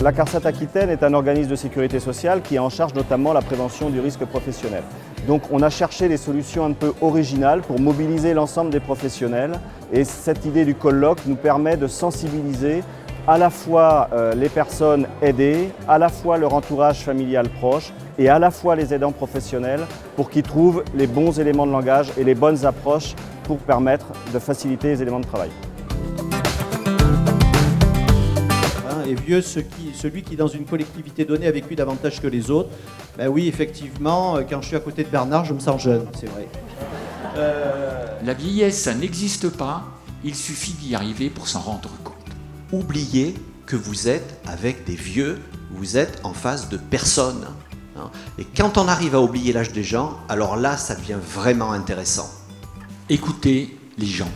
La CARSAT Aquitaine est un organisme de sécurité sociale qui est en charge notamment la prévention du risque professionnel. Donc on a cherché des solutions un peu originales pour mobiliser l'ensemble des professionnels et cette idée du colloque nous permet de sensibiliser à la fois les personnes aidées, à la fois leur entourage familial proche et à la fois les aidants professionnels pour qu'ils trouvent les bons éléments de langage et les bonnes approches pour permettre de faciliter les éléments de travail. Et vieux, celui qui dans une collectivité donnée a vécu davantage que les autres. Ben oui, effectivement, quand je suis à côté de Bernard, je me sens jeune, c'est vrai. La vieillesse, ça n'existe pas, il suffit d'y arriver pour s'en rendre compte. Oubliez que vous êtes avec des vieux, vous êtes en face de personnes. Et quand on arrive à oublier l'âge des gens, alors là, ça devient vraiment intéressant. Écoutez les gens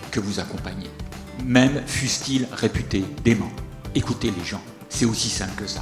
que vous accompagnez, même fussent-ils réputés déments. Écoutez les gens, c'est aussi simple que ça.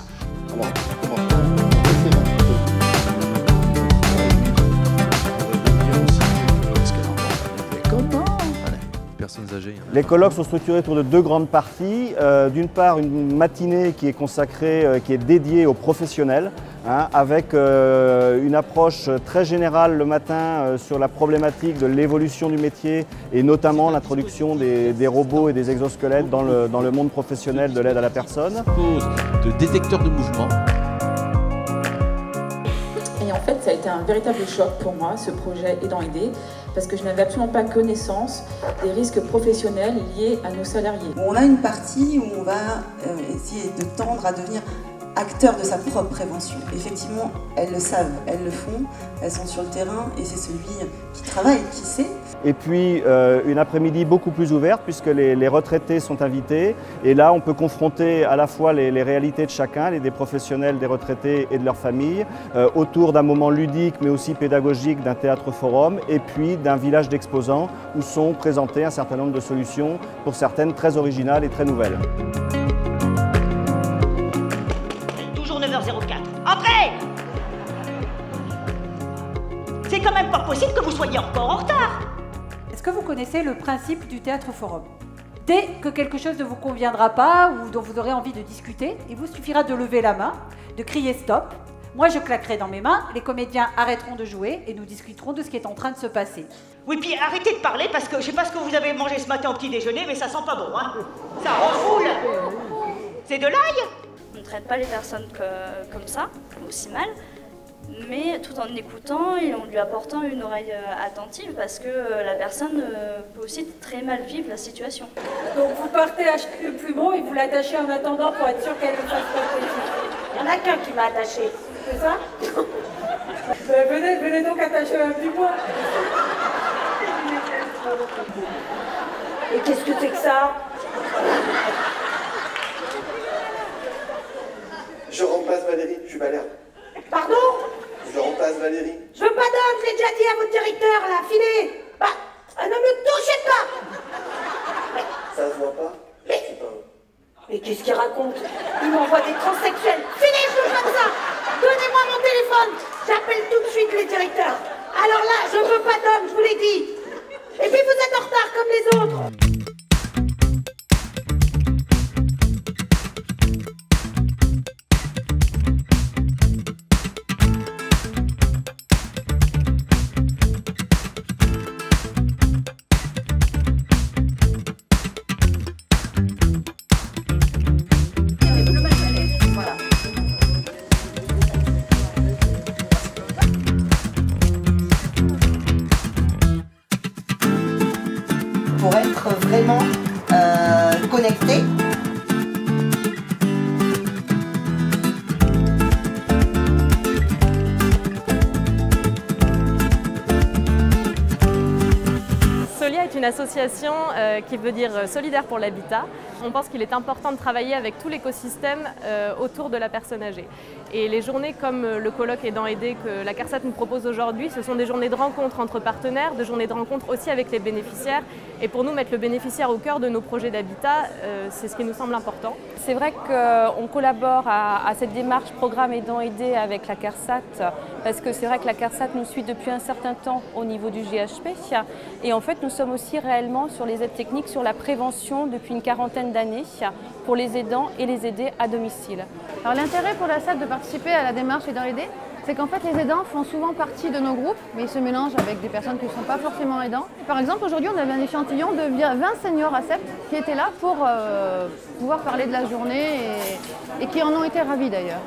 Les colloques sont structurés autour de deux grandes parties. D'une part, une matinée qui est consacrée, qui est dédiée aux professionnels, avec une approche très générale le matin sur la problématique de l'évolution du métier et notamment l'introduction des robots et des exosquelettes dans le monde professionnel de l'aide à la personne. De détecteurs de mouvement. Et en fait, ça a été un véritable choc pour moi, ce projet Aidant Aidé, parce que je n'avais absolument pas connaissance des risques professionnels liés à nos salariés. On a une partie où on va essayer de tendre à devenir acteur de sa propre prévention. Effectivement, elles le savent, elles le font, elles sont sur le terrain et c'est celui qui travaille, qui sait. Et puis une après-midi beaucoup plus ouverte puisque les retraités sont invités et là on peut confronter à la fois les réalités de chacun, des professionnels, des retraités et de leurs familles autour d'un moment ludique mais aussi pédagogique d'un théâtre forum et puis d'un village d'exposants où sont présentées un certain nombre de solutions pour certaines très originales et très nouvelles. 9h04. Entrez! C'est quand même pas possible que vous soyez encore en retard. Est-ce que vous connaissez le principe du théâtre forum? Dès que quelque chose ne vous conviendra pas ou dont vous aurez envie de discuter, il vous suffira de lever la main, de crier stop. Moi, je claquerai dans mes mains, les comédiens arrêteront de jouer et nous discuterons de ce qui est en train de se passer. Oui, puis arrêtez de parler parce que je sais pas ce que vous avez mangé ce matin au petit déjeuner, mais ça sent pas bon, hein. Ça refoule. C'est de l'ail? On ne traite pas les personnes comme ça, aussi mal, mais tout en écoutant et en lui apportant une oreille attentive parce que la personne peut aussi très mal vivre la situation. Donc vous partez acheter le plumeau et vous l'attachez en attendant pour être sûr qu'elle ne fasse pas de plaisir. Il y en a qu'un qui m'a attaché. C'est ça? Venez donc attacher un plumeau. Et qu'est-ce que c'est que ça? Je remplace Valérie, je suis Valère. Pardon? Je remplace Valérie. Je veux pas d'homme, je l'ai déjà dit à votre directeur, là, filez! Bah, ne me touchez pas! Ça se voit pas? Mais qu'est-ce qu'il raconte? Il m'envoie des transsexuels. Filez, je veux pas de ça! Donnez-moi mon téléphone! J'appelle tout de suite les directeurs. Alors là, je veux pas d'homme, je vous l'ai dit. Et puis vous êtes en retard comme les autres. Pour être vraiment connecté. Solia est une association qui veut dire solidaire pour l'habitat. On pense qu'il est important de travailler avec tout l'écosystème autour de la personne âgée. Et les journées comme le colloque Aidant Aidé que la CARSAT nous propose aujourd'hui, ce sont des journées de rencontres entre partenaires, de journées de rencontres aussi avec les bénéficiaires. Et pour nous, mettre le bénéficiaire au cœur de nos projets d'habitat, c'est ce qui nous semble important. C'est vrai qu'on collabore à cette démarche programme Aidant Aidé avec la CARSAT, parce que c'est vrai que la CARSAT nous suit depuis un certain temps au niveau du GHP. Et en fait, nous sommes aussi aussi réellement sur les aides techniques, sur la prévention depuis une quarantaine d'années pour les aidants et les aidés à domicile. Alors l'intérêt pour la SAP de participer à la démarche Aidant Aidé, c'est qu'en fait les aidants font souvent partie de nos groupes, mais ils se mélangent avec des personnes qui ne sont pas forcément aidants. Par exemple, aujourd'hui, on avait un échantillon de 20 seniors ACEPT qui étaient là pour pouvoir parler de la journée et qui en ont été ravis d'ailleurs.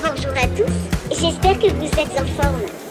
Bonjour à tous, j'espère que vous êtes en forme.